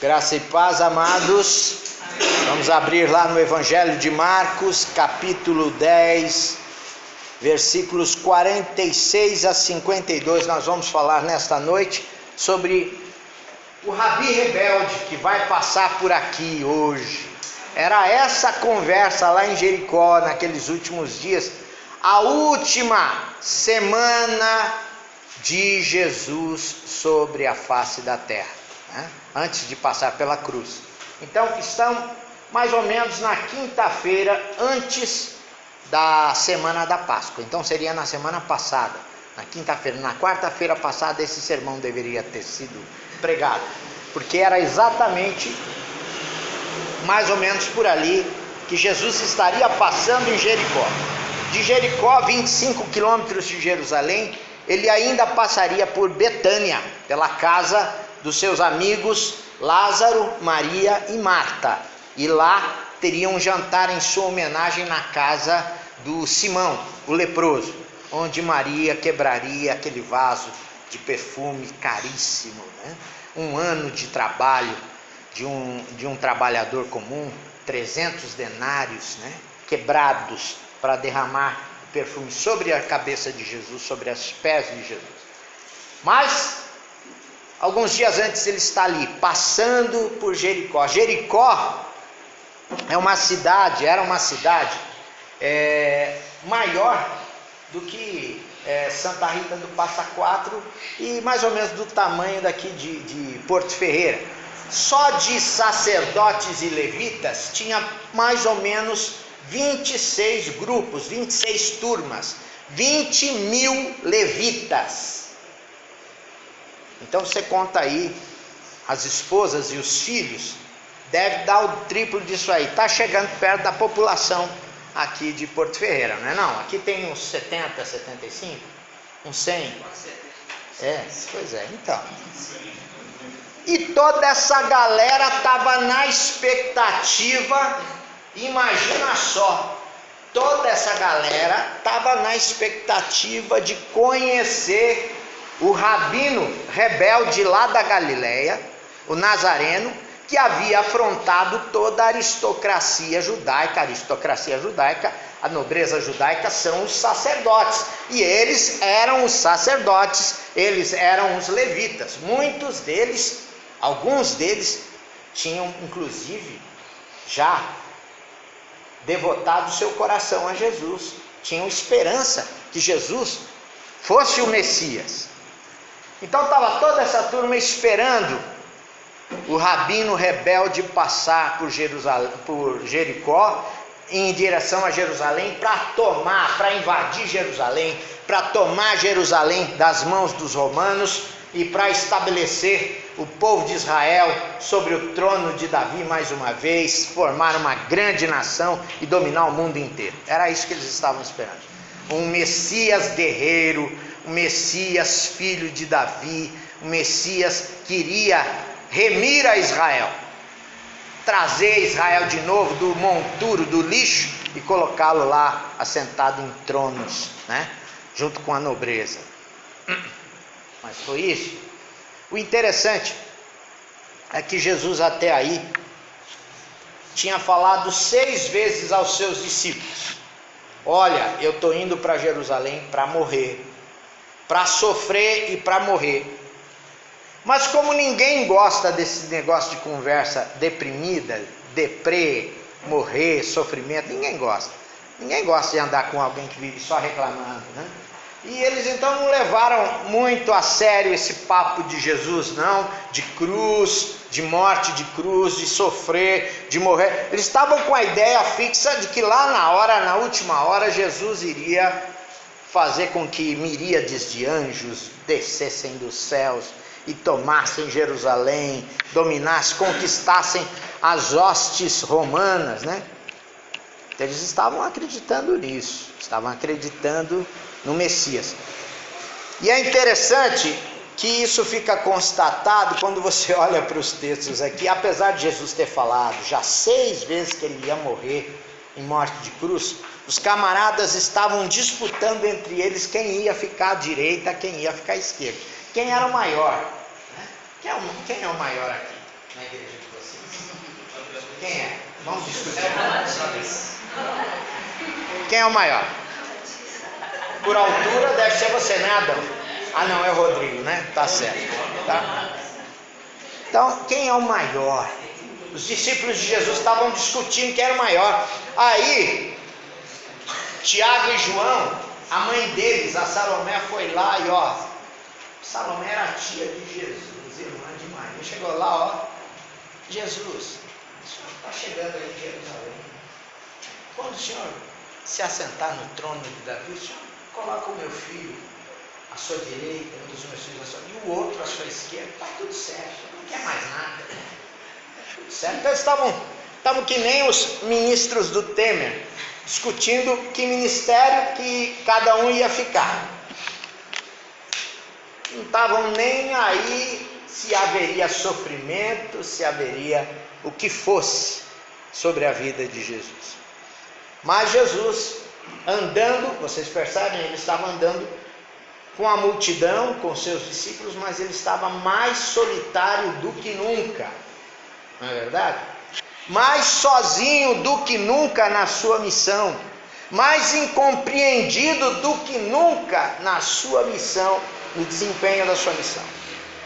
Graça e paz, amados. Vamos abrir lá no Evangelho de Marcos, capítulo 10, versículos 46 a 52. Nós vamos falar nesta noite sobre o Rabi rebelde que vai passar por aqui hoje. Era essa conversa lá em Jericó, naqueles últimos dias, a última semana de Jesus sobre a face da terra, né? Antes de passar pela cruz. Então estamos mais ou menos na quinta-feira antes da semana da Páscoa. Então seria na semana passada, na quinta-feira. Na quarta-feira passada esse sermão deveria ter sido pregado, porque era exatamente mais ou menos por ali que Jesus estaria passando em Jericó. De Jericó, 25 quilômetros de Jerusalém, ele ainda passaria por Betânia, pela casa dos seus amigos Lázaro, Maria e Marta. E lá teria um jantar em sua homenagem na casa do Simão, o leproso, onde Maria quebraria aquele vaso de perfume caríssimo, né? Um ano de trabalho de um trabalhador comum, 300 denários, né? Quebrados para derramar o perfume sobre a cabeça de Jesus, sobre os pés de Jesus. Mas alguns dias antes ele está ali, passando por Jericó. Jericó era uma cidade maior do que Santa Rita do Passa Quatro e mais ou menos do tamanho daqui de Porto Ferreira. Só de sacerdotes e levitas tinha mais ou menos 26 grupos, 26 turmas, 20 mil levitas. Então você conta aí, as esposas e os filhos, deve dar o triplo disso aí. Está chegando perto da população aqui de Porto Ferreira, não é não? Aqui tem uns 70, 75, uns 100. Pois é, então. E toda essa galera estava na expectativa, imagina só, toda essa galera estava na expectativa de conhecer o rabino rebelde lá da Galileia, o Nazareno, que havia afrontado toda a aristocracia judaica. A aristocracia judaica, a nobreza judaica são os sacerdotes. E eles eram os sacerdotes, eles eram os levitas. Muitos deles, alguns deles, tinham inclusive já devotado seu coração a Jesus. Tinham esperança que Jesus fosse o Messias. Então estava toda essa turma esperando o rabino rebelde passar por Jericó, em direção a Jerusalém, para invadir Jerusalém, para tomar Jerusalém das mãos dos romanos e para estabelecer o povo de Israel sobre o trono de Davi mais uma vez, formar uma grande nação e dominar o mundo inteiro. Era isso que eles estavam esperando. Um Messias guerreiro, um Messias filho de Davi, um Messias que iria remir a Israel, trazer Israel de novo do monturo, do lixo e colocá-lo lá assentado em tronos, né? Junto com a nobreza. Mas foi isso. O interessante é que Jesus até aí tinha falado 6 vezes aos seus discípulos: olha, eu estou indo para Jerusalém para morrer, para sofrer e para morrer. Mas como ninguém gosta desse negócio de conversa deprimida, deprê, morrer, sofrimento, ninguém gosta. Ninguém gosta de andar com alguém que vive só reclamando, né? E eles então não levaram muito a sério esse papo de Jesus, não, de cruz, de morte de cruz, de sofrer, de morrer. Eles estavam com a ideia fixa de que lá na última hora, Jesus iria fazer com que miríades de anjos descessem dos céus e tomassem Jerusalém, dominassem, conquistassem as hostes romanas, né? Então eles estavam acreditando nisso, estavam acreditando no Messias. E é interessante que isso fica constatado quando você olha para os textos aqui. Apesar de Jesus ter falado já 6 vezes que ele ia morrer em morte de cruz, os camaradas estavam disputando entre eles quem ia ficar à direita, quem ia ficar à esquerda, quem era o maior, né? Quem é o maior aqui? na igreja de vocês? Quem é? Vamos discutir. Quem é o maior? Por altura deve ser você, né, Adão? Ah, não, é o Rodrigo, né? Tá certo. Tá? Então, quem é o maior? Os discípulos de Jesus estavam discutindo quem era o maior. Aí, Tiago e João, a mãe deles, a Salomé, foi lá e Salomé era a tia de Jesus, irmã de Maria. Chegou lá, Jesus, o senhor está chegando aí em Jerusalém. Quando o senhor se assentar no trono de Davi, o senhor coloca o meu filho à sua direita, um dos meus filhos à sua direita, e o outro à sua esquerda. Está tudo certo, não quer mais nada. Tudo certo. Então estavam que nem os ministros do Temer, discutindo que ministério que cada um ia ficar. Não estavam nem aí se haveria sofrimento, se haveria o que fosse sobre a vida de Jesus. Mas Jesus, andando, vocês percebem, ele estava andando com a multidão, com seus discípulos, mas ele estava mais solitário do que nunca, não é verdade? Mais sozinho do que nunca na sua missão, mais incompreendido do que nunca na sua missão, no desempenho da sua missão.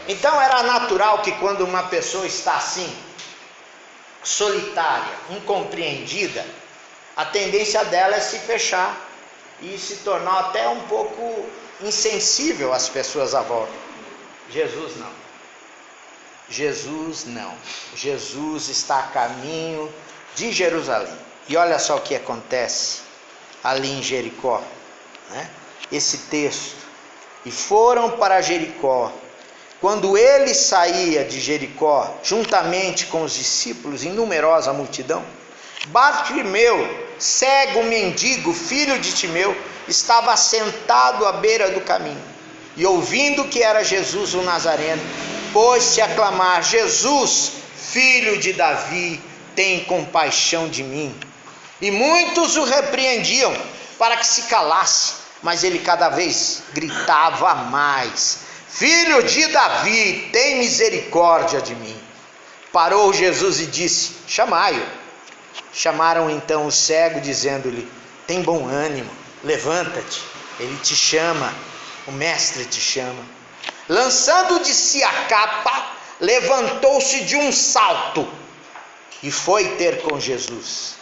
Então era natural que quando uma pessoa está assim, solitária, incompreendida, a tendência dela é se fechar e se tornar até um pouco insensível às pessoas à volta. Jesus não. Jesus não. Jesus está a caminho de Jerusalém. E olha só o que acontece ali em Jericó, né? Esse texto. E foram para Jericó. Quando ele saía de Jericó, juntamente com os discípulos em numerosa multidão, Bartimeu, cego mendigo, filho de Timeu, estava sentado à beira do caminho. E ouvindo que era Jesus o Nazareno, pôs-se a clamar: Jesus, filho de Davi, tem compaixão de mim. E muitos o repreendiam para que se calasse, mas ele cada vez gritava mais: Filho de Davi, tem misericórdia de mim. Parou Jesus e disse: chamai-o. Chamaram então o cego, dizendo-lhe: tem bom ânimo, levanta-te, ele te chama, o mestre te chama. Lançando de si a capa, levantou-se de um salto e foi ter com Jesus.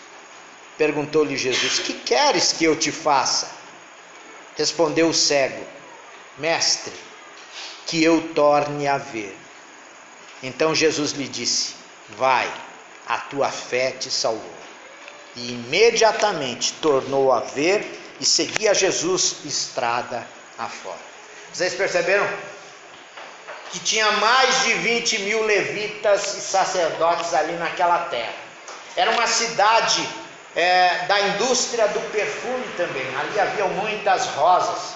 Perguntou-lhe Jesus: que queres que eu te faça? Respondeu o cego: mestre, que eu torne a ver. Então Jesus lhe disse: vai, a tua fé te salvou. E imediatamente tornou a ver e seguia Jesus estrada afora. Vocês perceberam que tinha mais de 20 mil levitas e sacerdotes ali naquela terra. Era uma cidade da indústria do perfume também. Ali haviam muitas rosas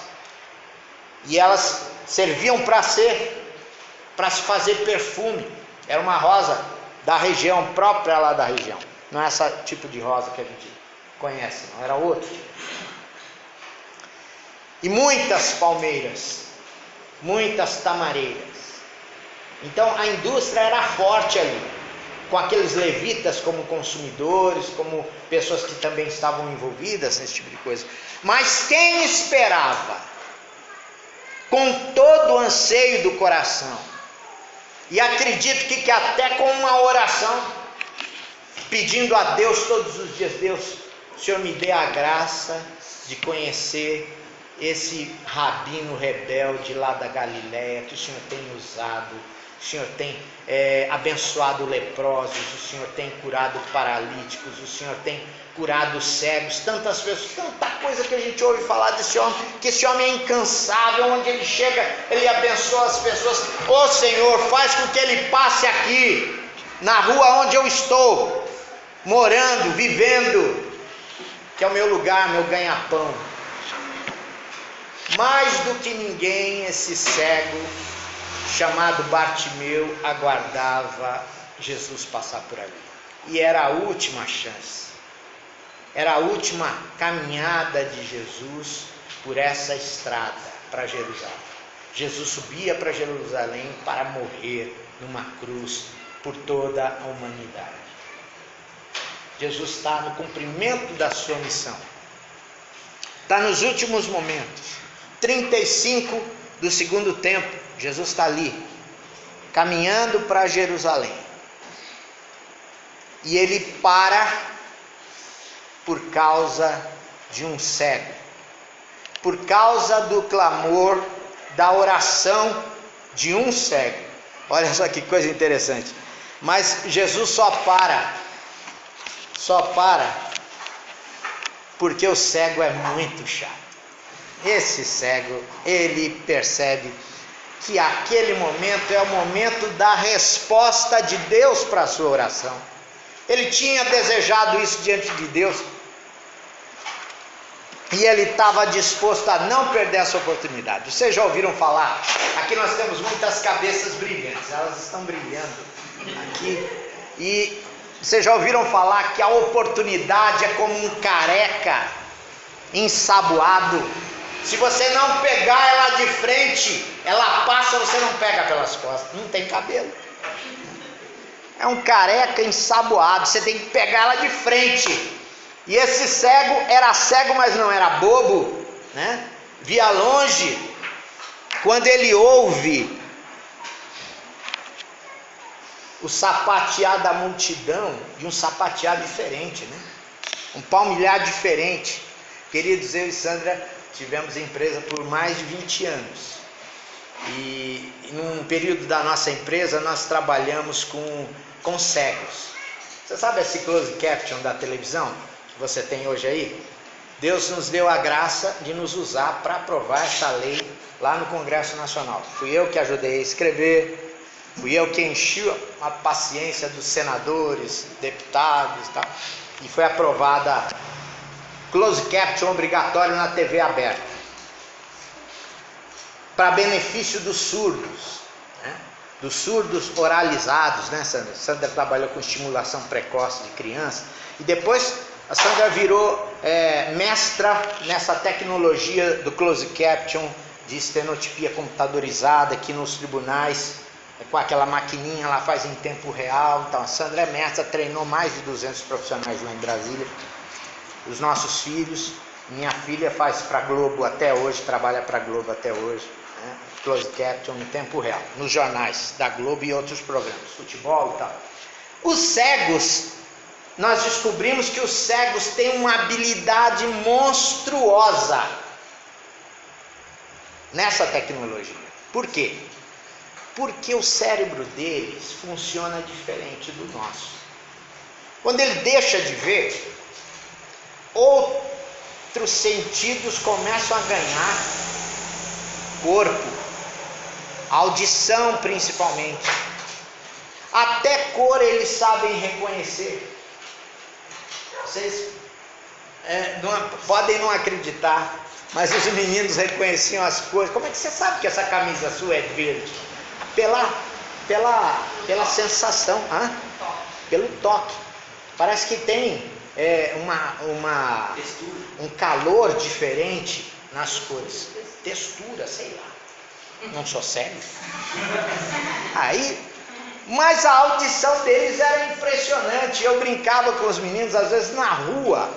e elas serviam para se fazer perfume. Era uma rosa da região, própria lá da região. Não é esse tipo de rosa que a gente conhece, não, era outro. E muitas palmeiras, muitas tamareiras. Então a indústria era forte ali, com aqueles levitas como consumidores, como pessoas que também estavam envolvidas nesse tipo de coisa. Mas quem esperava, com todo o anseio do coração, e acredito que até com uma oração, pedindo a Deus todos os dias: Deus, o Senhor me dê a graça de conhecer esse rabino rebelde lá da Galileia, que o Senhor tem usado, o Senhor tem abençoado leprosos, o Senhor tem curado paralíticos, o Senhor tem curado cegos, tantas pessoas, tanta coisa que a gente ouve falar desse homem, que esse homem é incansável, onde ele chega, ele abençoa as pessoas. Ô Senhor, faz com que ele passe aqui, na rua onde eu estou, morando, vivendo, que é o meu lugar, meu ganha-pão. Mais do que ninguém, esse cego, chamado Bartimeu, aguardava Jesus passar por ali. E era a última chance. Era a última caminhada de Jesus por essa estrada para Jerusalém. Jesus subia para Jerusalém para morrer numa cruz por toda a humanidade. Jesus está no cumprimento da sua missão. Está nos últimos momentos. 35 do segundo tempo, Jesus está ali, caminhando para Jerusalém. E ele para por causa de um cego. Por causa do clamor, da oração de um cego. Olha só que coisa interessante. Mas Jesus só para porque o cego é muito chato. Esse cego, ele percebe que aquele momento é o momento da resposta de Deus para a sua oração. Ele tinha desejado isso diante de Deus. E ele estava disposto a não perder essa oportunidade. Vocês já ouviram falar? Aqui nós temos muitas cabeças brilhantes. Elas estão brilhando aqui. E vocês já ouviram falar que a oportunidade é como um careca ensaboado. Se você não pegar ela de frente, ela passa, você não pega pelas costas. Não tem cabelo. É um careca ensaboado. Você tem que pegar ela de frente. E esse cego era cego, mas não era bobo, né? Via longe. Quando ele ouve o sapatear da multidão, de um sapatear diferente, né? Um palmilhar diferente. Queridos, eu e Sandra tivemos empresa por mais de 20 anos. E num período da nossa empresa nós trabalhamos com cegos. Você sabe esse close caption da televisão que você tem hoje aí? Deus nos deu a graça de nos usar para aprovar essa lei lá no Congresso Nacional. Fui eu que ajudei a escrever, fui eu que enchi a paciência dos senadores, deputados e tal, e foi aprovada close caption obrigatório na TV aberta, para benefício dos surdos, né? Dos surdos oralizados, né, Sandra? Sandra trabalhou com estimulação precoce de criança, e depois a Sandra virou mestra nessa tecnologia do close caption, de estenotipia computadorizada aqui nos tribunais, com aquela maquininha, ela faz em tempo real. Então a Sandra é mestra, treinou mais de 200 profissionais lá em Brasília. Os nossos filhos, minha filha faz para a Globo até hoje, trabalha para a Globo até hoje, né? Close caption em tempo real, nos jornais da Globo e outros programas, futebol e tal. Os cegos, nós descobrimos que os cegos têm uma habilidade monstruosa nessa tecnologia. Por quê? Porque o cérebro deles funciona diferente do nosso. Quando ele deixa de ver, outros sentidos começam a ganhar corpo, audição principalmente, até cor eles sabem reconhecer. Vocês podem não acreditar, mas os meninos reconheciam as cores. Como é que você sabe que essa camisa sua é verde? Pela sensação, pelo toque. Parece que tem um calor diferente nas cores. Textura, sei lá. Não sou cego. Mas a audição deles era impressionante. Eu brincava com os meninos, às vezes na rua,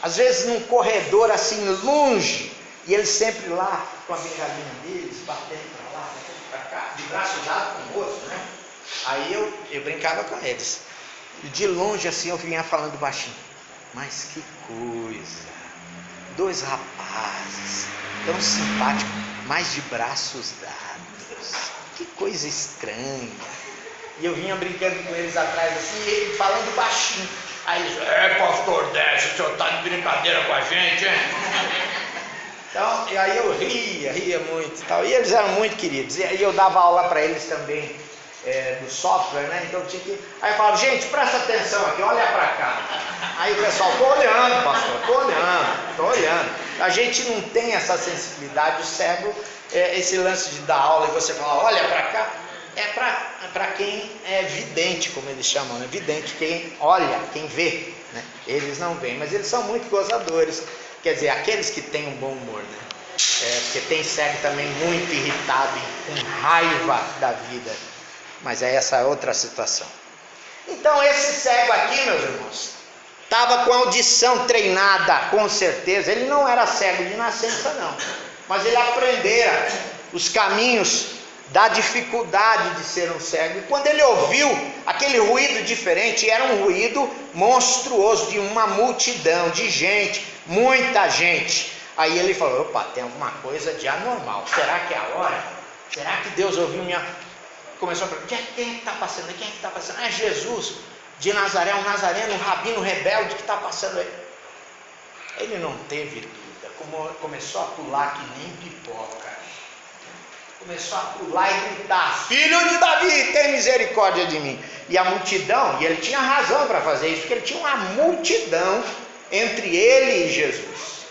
às vezes num corredor assim longe, e eles sempre lá com a bengalinha deles, batendo para lá, para cá, de braço dado com o outro, né? Aí eu brincava com eles. E de longe assim eu vinha falando baixinho. Mas que coisa! 2 rapazes, tão simpáticos, mas de braços dados. Que coisa estranha. E eu vinha brincando com eles atrás assim, e ele falando baixinho. Aí eles, pastor Décio, o senhor tá de brincadeira com a gente, hein? Então, e aí eu ria muito e tal. E eles eram muito queridos. E aí eu dava aula para eles também do software, né? Então tinha que... Aí eu falava, gente, presta atenção aqui, olha para cá. Aí o pessoal, tô olhando, pastor, tô olhando. A gente não tem essa sensibilidade, o cego, esse lance de dar aula e você falar, olha para cá, é para quem é vidente, como eles chamam, né? Vidente, quem olha, quem vê, né? Eles não veem, mas eles são muito gozadores. Quer dizer, aqueles que têm um bom humor, né? Porque tem cego também muito irritado, com raiva da vida. Mas é essa outra situação. Então esse cego aqui, meus irmãos, estava com a audição treinada, com certeza. Ele não era cego de nascença, não. Mas ele aprendera os caminhos da dificuldade de ser um cego. E quando ele ouviu aquele ruído diferente, era um ruído monstruoso de uma multidão de gente, muita gente. Aí ele falou: opa, tem alguma coisa de anormal. Será que é a hora? Será que Deus ouviu minha... Começou a perguntar: quem é que está passando aí? Quem é que está passando? É Jesus de Nazaré, um nazareno, um rabino rebelde que está passando aí. Ele não teve dúvida, começou a pular que nem pipoca. Começou a pular e gritar: filho de Davi, tem misericórdia de mim. E a multidão, e ele tinha razão para fazer isso, porque ele tinha uma multidão entre ele e Jesus.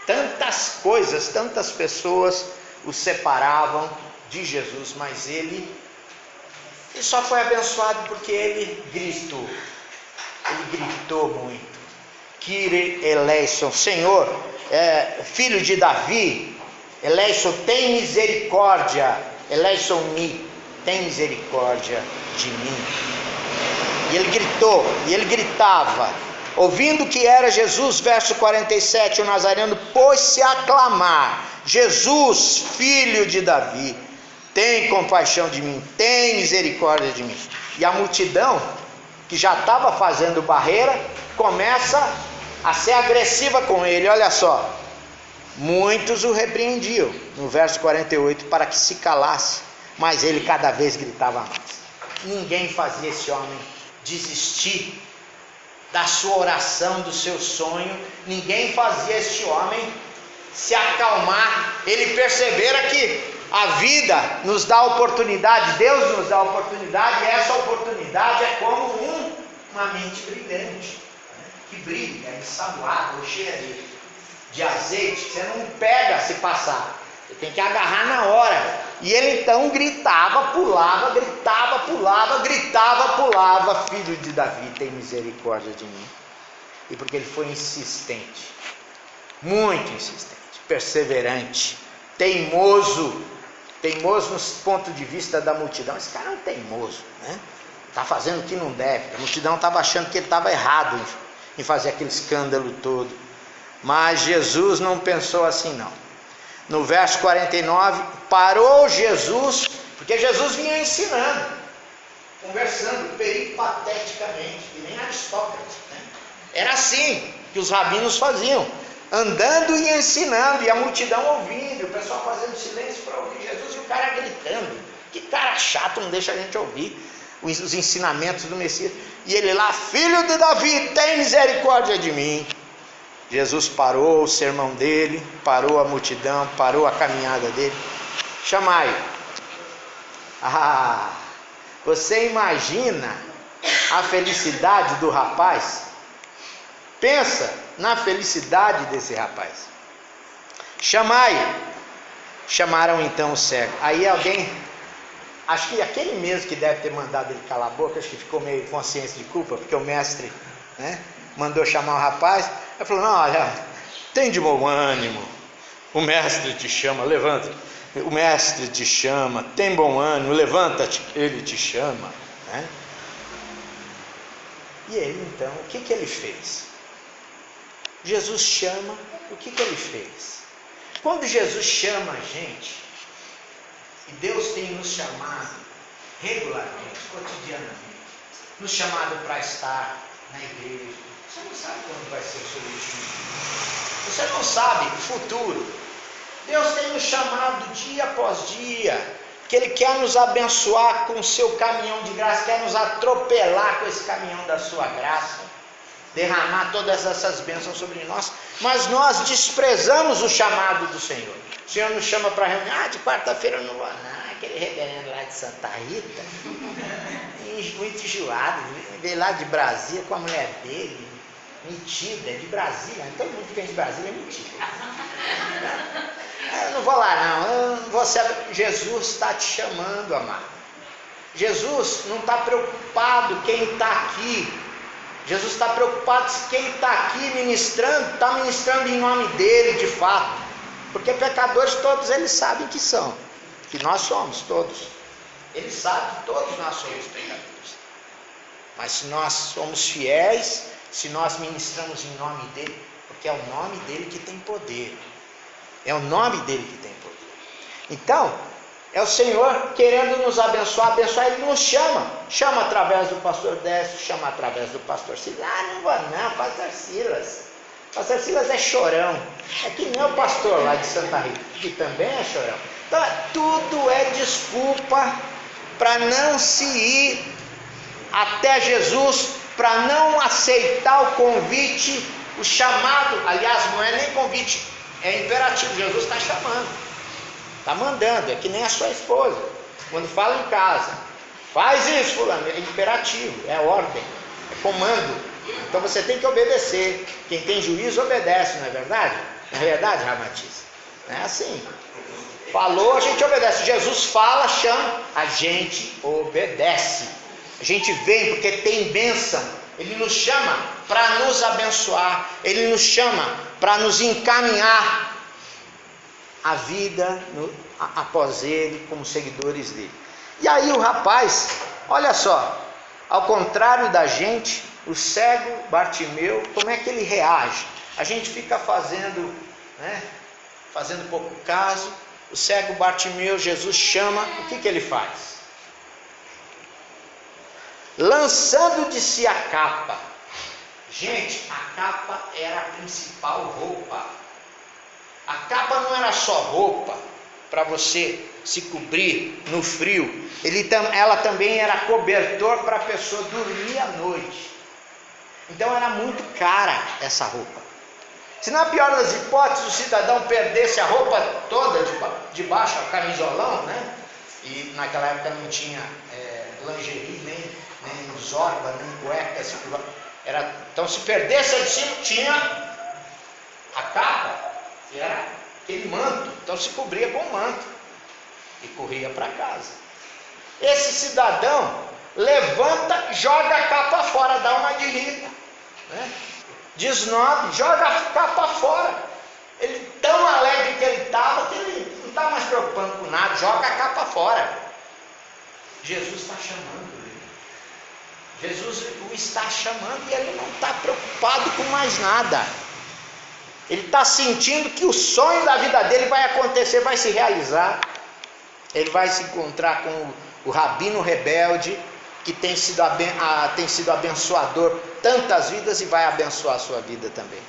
Tantas coisas, tantas pessoas o separavam de Jesus, mas ele só foi abençoado porque ele gritou. Ele gritou muito: Kyrie eleison, Senhor, filho de Davi, eleison, tem misericórdia, eleison me, tem misericórdia de mim. E ele gritou, e ele gritava, ouvindo que era Jesus. Verso 47, o nazareno pôs-se a clamar: Jesus, filho de Davi, tem compaixão de mim, tem misericórdia de mim. E a multidão, que já estava fazendo barreira, começa a ser agressiva com ele. Olha só, muitos o repreendiam, no verso 48, para que se calasse, mas ele cada vez gritava mais. Ninguém fazia esse homem desistir da sua oração, do seu sonho. Ninguém fazia este homem se acalmar. Ele percebera que a vida nos dá oportunidade, Deus nos dá oportunidade, e essa oportunidade é como uma mente brilhante, que brilha, ensaboada, ou cheia de azeite, que você não pega se passar, você tem que agarrar na hora. E ele então gritava, pulava, gritava, pulava, gritava, pulava: filho de Davi, tem misericórdia de mim. E porque ele foi insistente, muito insistente, perseverante, teimoso no ponto de vista da multidão. Esse cara é um teimoso, né? Está fazendo o que não deve. A multidão estava achando que ele estava errado em fazer aquele escândalo todo. Mas Jesus não pensou assim, não. No verso 49, parou Jesus, porque Jesus vinha ensinando, conversando peripateticamente, que nem Aristóteles, né? Era assim que os rabinos faziam, andando e ensinando, e a multidão ouvindo, o pessoal fazendo silêncio para ouvir Jesus, e o cara gritando. Que cara chato, não deixa a gente ouvir os ensinamentos do Messias. E ele lá: filho de Davi, tem misericórdia de mim. Jesus parou o sermão dele, parou a multidão, parou a caminhada dele. Chamai. Você imagina a felicidade do rapaz? Pensa na felicidade desse rapaz. Chamai. Chamaram então o cego. Aí alguém, acho que aquele mesmo que deve ter mandado ele calar a boca, acho que ficou meio consciência de culpa, porque o mestre, né, mandou chamar o rapaz. Ele falou: não, olha, tem de bom ânimo, o mestre te chama, levanta. O mestre te chama, tem bom ânimo, levanta-te, ele te chama, né? E ele então, o que ele fez? Jesus chama, o que ele fez? Quando Jesus chama a gente, e Deus tem nos chamado regularmente, cotidianamente, nos chamado para estar na igreja, você não sabe quando vai ser o seu último dia, você não sabe o futuro. Deus tem nos chamado dia após dia, que Ele quer nos abençoar com o seu caminhão de graça, quer nos atropelar com esse caminhão da sua graça, derramar todas essas bênçãos sobre nós, mas nós desprezamos o chamado do Senhor. O Senhor nos chama para reunião: de quarta-feira eu não vou, não, aquele reverendo lá de Santa Rita, muito enjoado, veio lá de Brasília com a mulher dele, metida, de Brasília, todo mundo que vem de Brasília é metido. Eu não vou lá não, eu não vou ser... Jesus está te chamando, amado. Jesus não está preocupado quem está aqui. Jesus está preocupado se quem está aqui ministrando, está ministrando em nome dele de fato. Porque pecadores todos eles sabem que são, que nós somos todos. Ele sabe que todos nós somos pecadores. Mas se nós somos fiéis, se nós ministramos em nome dele, porque é o nome dele que tem poder. É o nome dele que tem poder. Então, é o Senhor querendo nos abençoar, Ele nos chama através do pastor Décio, chama através do pastor Silas. Não vou não, pastor Silas é chorão, é que nem o pastor lá de Santa Rita, que também é chorão. Então, tudo é desculpa para não se ir até Jesus, para não aceitar o convite, o chamado. Aliás, não é nem convite, é imperativo. Jesus está chamando, está mandando. É que nem a sua esposa, quando fala em casa, faz isso, fulano, é imperativo, é ordem, é comando. Então você tem que obedecer. Quem tem juízo obedece, não é verdade? Não é verdade, Ramatiz? Não é assim. Falou, a gente obedece. Jesus fala, chama, a gente obedece. A gente vem porque tem bênção. Ele nos chama para nos abençoar. Ele nos chama para nos encaminhar a vida após ele, como seguidores dele. E aí o rapaz, olha só, ao contrário da gente, o cego Bartimeu, como é que ele reage? A gente fica fazendo pouco caso. O cego Bartimeu, Jesus chama, o que ele faz? Lançando de si a capa. Gente, a capa era a principal roupa. A capa não era só roupa para você se cobrir no frio. Ela também era cobertor para a pessoa dormir à noite. Então era muito cara essa roupa. Se na pior das hipóteses o cidadão perdesse a roupa toda debaixo, o camisolão, né? E naquela época não tinha lingerie, nem zorba, nem cueca. Então se perdesse a de cima, tinha a capa, que era aquele manto. Então se cobria com o manto e corria para casa. Esse cidadão levanta, joga a capa fora, dá uma de rico, né? Desnobre, joga a capa fora. Ele tão alegre que ele estava, que ele não está mais preocupando com nada, joga a capa fora. Jesus está chamando ele. Jesus o está chamando e ele não está preocupado com mais nada. Ele está sentindo que o sonho da vida dele vai acontecer, vai se realizar. Ele vai se encontrar com o rabino rebelde, que tem sido abençoador tantas vidas e vai abençoar a sua vida também.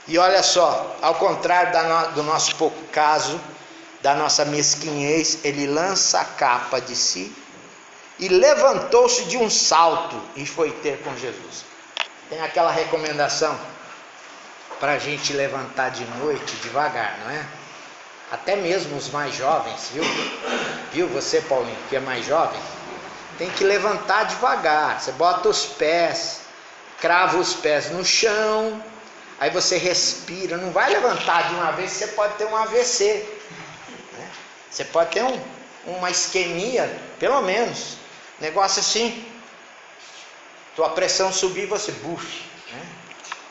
E olha só, ao contrário do nosso pouco caso, da nossa mesquinhez, ele lança a capa de si e levantou-se de um salto e foi ter com Jesus. Tem aquela recomendação para a gente levantar de noite devagar, não é? Até mesmo os mais jovens, viu você, Paulinho, que é mais jovem, tem que levantar devagar. Você bota os pés, crava os pés no chão, aí você respira. Não vai levantar de uma vez, você pode ter um AVC, né? Você pode ter uma isquemia, pelo menos. Negócio assim, tua pressão subir, você bufe, né?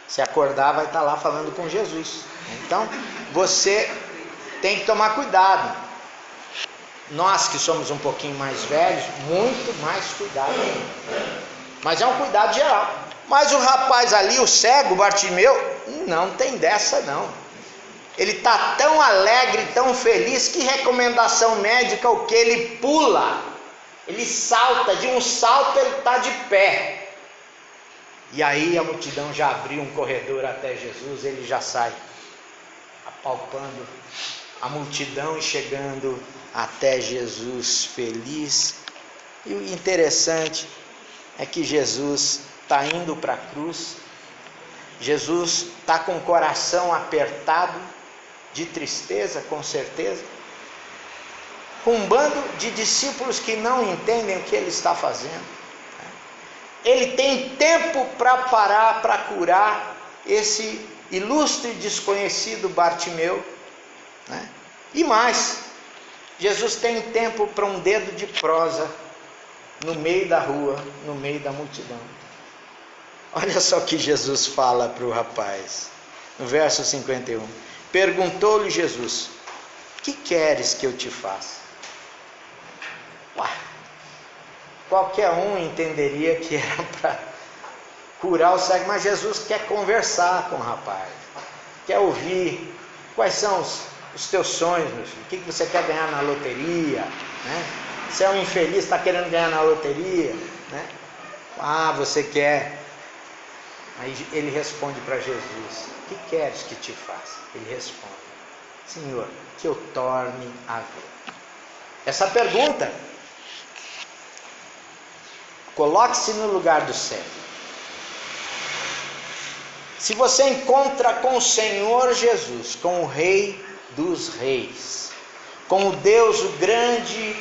Se acordar, vai estar lá falando com Jesus. Então, você tem que tomar cuidado. Nós que somos um pouquinho mais velhos, muito mais cuidado. Mas é um cuidado geral. Mas o rapaz ali, o cego, Bartimeu, não tem dessa não. Ele está tão alegre, tão feliz, que recomendação médica o que? Ele pula, ele salta, de um salto ele está de pé. E aí a multidão já abriu um corredor até Jesus, ele já sai apalpando a multidão e chegando até Jesus feliz. E o interessante é que Jesus está indo para a cruz. Jesus está com o coração apertado de tristeza, com certeza, com um bando de discípulos que não entendem o que ele está fazendo. Ele tem tempo para parar, para curar esse ilustre desconhecido Bartimeu, né? E mais, Jesus tem tempo para um dedo de prosa no meio da rua, no meio da multidão. Olha só o que Jesus fala para o rapaz, no verso 51. Perguntou-lhe Jesus: que queres que eu te faça? Ué, qualquer um entenderia que era para curar o cego, mas Jesus quer conversar com o rapaz, quer ouvir quais são os teus sonhos, meu filho, o que você quer ganhar na loteria, né? Você é um infeliz, está querendo ganhar na loteria, né? Ah, você quer. Aí ele responde para Jesus: o que queres que te faça? Ele responde: Senhor, que eu torne a ver. Essa pergunta, coloque-se no lugar do cego. Se você encontra com o Senhor Jesus, com o Rei dos Reis, com o Deus, o grande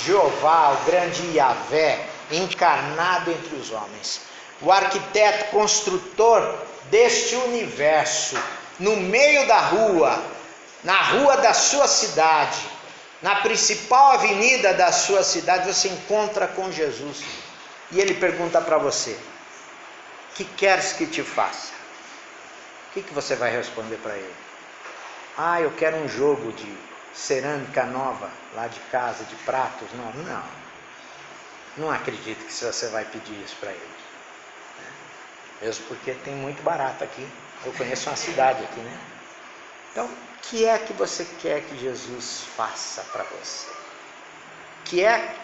Jeová, o grande Yahvé, encarnado entre os homens, o arquiteto, construtor deste universo, no meio da rua, na rua da sua cidade, na principal avenida da sua cidade, você encontra com Jesus, e ele pergunta para você: que queres que te faça? O que você vai responder para ele? Ah, eu quero um jogo de cerâmica nova, lá de casa, de pratos novos. Não acredito que você vai pedir isso para ele. Mesmo porque tem muito barato aqui. Eu conheço uma cidade aqui, né? Então, o que é que você quer que Jesus faça para você? Que é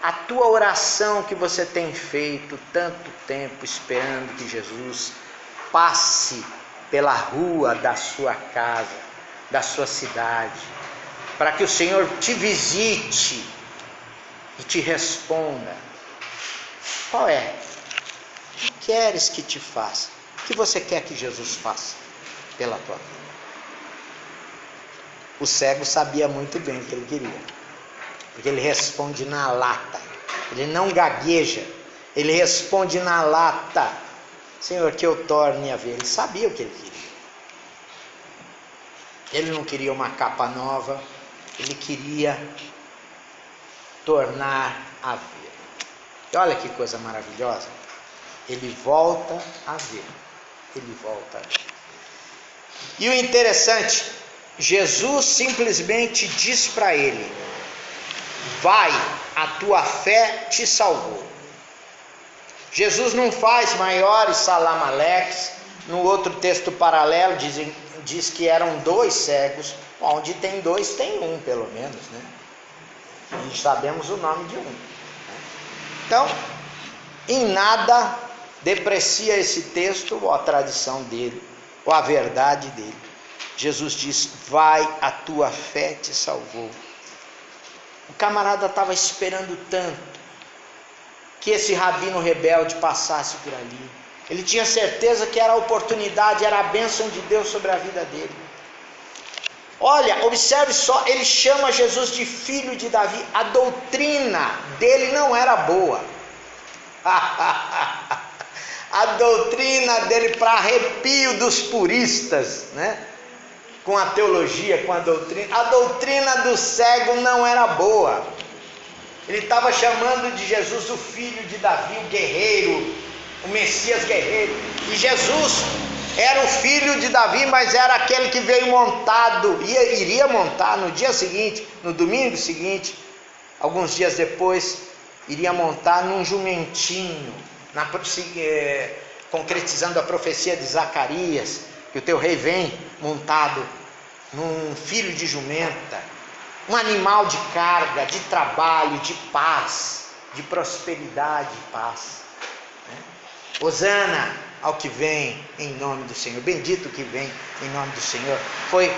a tua oração que você tem feito tanto tempo esperando que Jesus passe pela rua da sua casa, da sua cidade, para que o Senhor te visite e te responda. Qual é? O que queres que te faça? O que você quer que Jesus faça pela tua vida? O cego sabia muito bem o que ele queria, porque ele responde na lata, ele não gagueja, ele responde na lata: Senhor, que eu torne a ver. Ele sabia o que ele queria. Ele não queria uma capa nova, ele queria tornar a ver. E olha que coisa maravilhosa. Ele volta a ver. Ele volta a ver. E o interessante, Jesus simplesmente diz para ele: vai, a tua fé te salvou. Jesus não faz maiores salamaleques. No outro texto paralelo diz que eram 2 cegos. Onde tem 2 tem um, pelo menos, né? E sabemos o nome de um, né? Então, em nada deprecia esse texto ou a tradição dele, ou a verdade dele. Jesus diz: vai, a tua fé te salvou. O camarada estava esperando tanto que esse rabino rebelde passasse por ali. Ele tinha certeza que era a oportunidade, era a bênção de Deus sobre a vida dele. Olha, observe só, ele chama Jesus de filho de Davi. A doutrina dele não era boa. A doutrina dele, para arrepio dos puristas, né? Com a teologia, com a doutrina do cego não era boa. Ele estava chamando de Jesus o filho de Davi, o guerreiro, o Messias guerreiro. E Jesus era o filho de Davi, mas era aquele que veio montado, iria montar no dia seguinte, no domingo seguinte, alguns dias depois, iria montar num jumentinho, concretizando a profecia de Zacarias, que o teu rei vem montado num filho de jumenta, um animal de carga, de trabalho, de paz, de prosperidade e paz. Hosana ao que vem em nome do Senhor, bendito que vem em nome do Senhor. Foi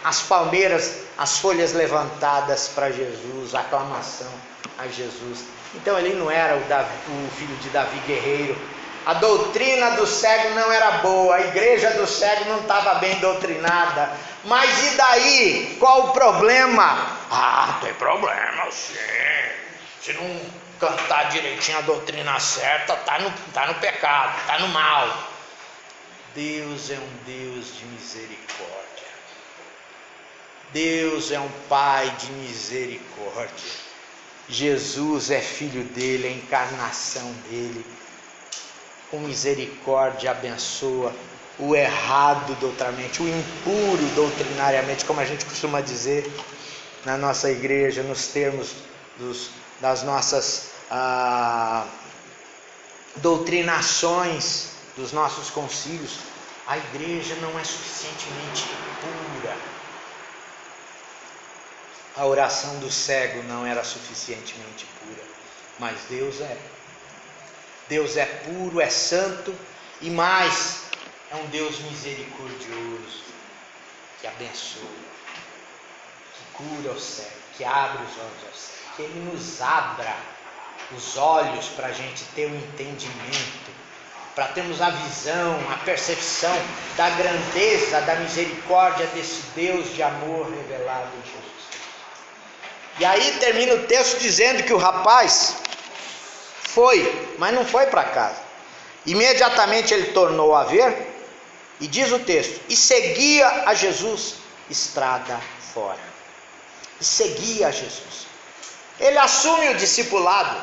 as palmeiras, as folhas levantadas para Jesus, a aclamação a Jesus. Então ele não era o filho de Davi guerreiro. A doutrina do cego não era boa, a igreja do cego não estava bem doutrinada. Mas e daí? Qual o problema? Ah, tem problema sim. Se não cantar direitinho a doutrina certa, tá no pecado, tá no mal. Deus é um Deus de misericórdia. Deus é um Pai de misericórdia. Jesus é filho dele, é a encarnação dele. Com misericórdia abençoa o errado doutrinariamente, o impuro doutrinariamente, como a gente costuma dizer na nossa igreja, nos termos das nossas doutrinações dos nossos concílios, a igreja não é suficientemente pura. A oração do cego não era suficientemente pura, mas Deus é. Deus é puro, é santo e mais, é um Deus misericordioso, que abençoa, que cura o cego, que abre os olhos ao cego, que Ele nos abra os olhos para a gente ter o entendimento, para termos a visão, a percepção da grandeza, da misericórdia desse Deus de amor revelado em Jesus. E aí termina o texto dizendo que o rapaz foi, mas não foi para casa. Imediatamente ele tornou a ver, e diz o texto, e seguia a Jesus estrada fora. E seguia a Jesus. Ele assume o discipulado.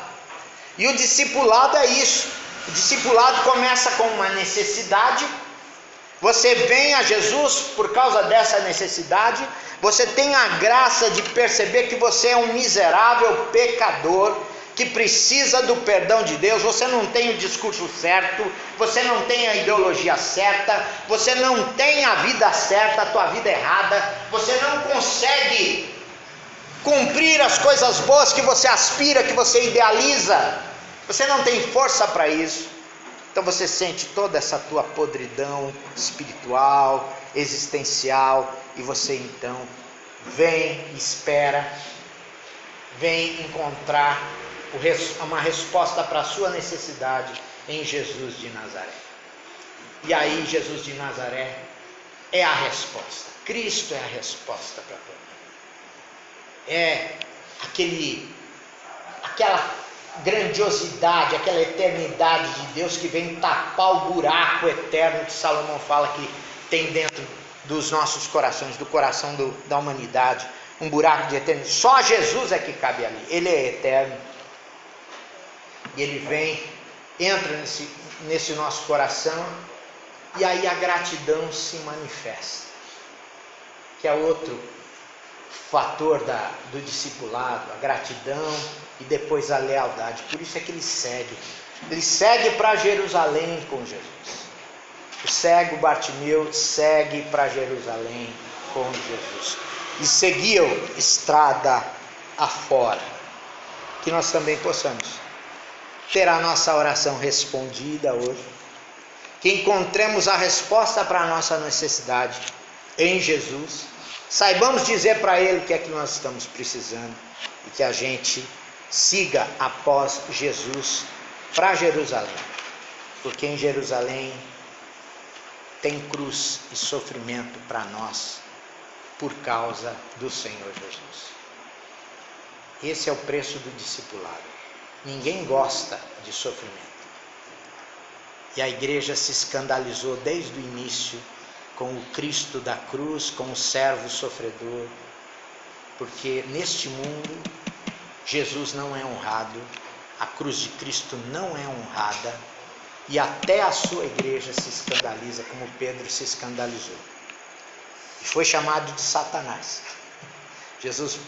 E o discipulado é isso. O discipulado começa com uma necessidade. Você vem a Jesus por causa dessa necessidade. Você tem a graça de perceber que você é um miserável pecador que precisa do perdão de Deus. Você não tem o discurso certo, você não tem a ideologia certa, você não tem a vida certa, a tua vida errada, você não consegue cumprir as coisas boas que você aspira, que você idealiza, você não tem força para isso. Então você sente toda essa tua podridão espiritual, existencial, e você então vem, espera, vem encontrar uma resposta para a sua necessidade em Jesus de Nazaré. E aí Jesus de Nazaré é a resposta. Cristo é a resposta para tudo. É aquela grandiosidade, aquela eternidade de Deus que vem tapar o buraco eterno que Salomão fala que tem dentro dos nossos corações, do coração da humanidade, um buraco de eternidade. Só Jesus é que cabe ali. Ele é eterno. E Ele vem, entra nesse nosso coração, e aí a gratidão se manifesta, que é outro fator do discipulado, a gratidão e depois a lealdade. Por isso é que ele segue para Jerusalém com Jesus. O cego Bartimeu segue para Jerusalém com Jesus, e seguiu estrada afora. Que nós também possamos ter a nossa oração respondida hoje, que encontremos a resposta para a nossa necessidade em Jesus, saibamos dizer para Ele o que é que nós estamos precisando, e que a gente siga após Jesus para Jerusalém, porque em Jerusalém tem cruz e sofrimento para nós, por causa do Senhor Jesus. Esse é o preço do discipulado. Ninguém gosta de sofrimento. E a igreja se escandalizou desde o início com o Cristo da cruz, com o servo sofredor, porque neste mundo Jesus não é honrado, a cruz de Cristo não é honrada, e até a sua igreja se escandaliza, como Pedro se escandalizou. E foi chamado de Satanás. Jesus,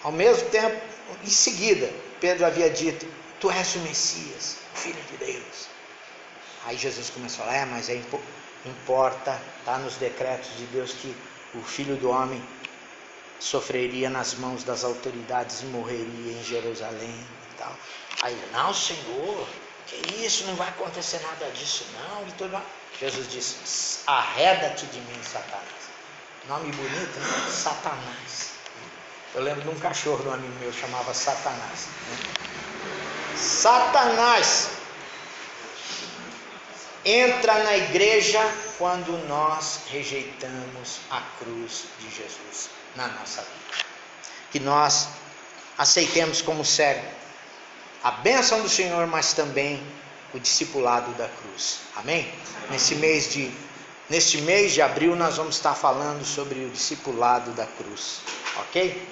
ao mesmo tempo, em seguida, Pedro havia dito, tu és o Messias, o Filho de Deus. Aí Jesus começou a falar, mas importa, está nos decretos de Deus que o Filho do Homem sofreria nas mãos das autoridades e morreria em Jerusalém e tal. Aí ele, não, Senhor, que isso, não vai acontecer nada disso não. E tudo. Jesus disse, arreda-te de mim, Satanás. Nome bonito, né? Satanás. Eu lembro de um cachorro de um amigo meu, chamava Satanás. Satanás entra na igreja quando nós rejeitamos a cruz de Jesus na nossa vida. Que nós aceitemos como sério a bênção do Senhor, mas também o discipulado da cruz. Amém? Neste mês de abril nós vamos estar falando sobre o discipulado da cruz. Ok?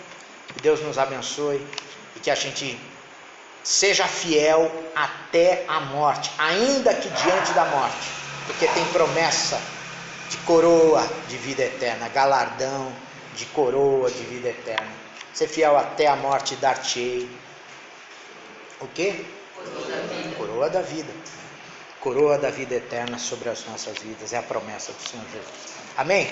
Que Deus nos abençoe e que a gente seja fiel até a morte, ainda que diante da morte, porque tem promessa de coroa de vida eterna, galardão de coroa de vida eterna. Ser fiel até a morte, dar-te-ei O quê? Coroa da vida. Coroa da vida eterna sobre as nossas vidas. É a promessa do Senhor Jesus. Amém?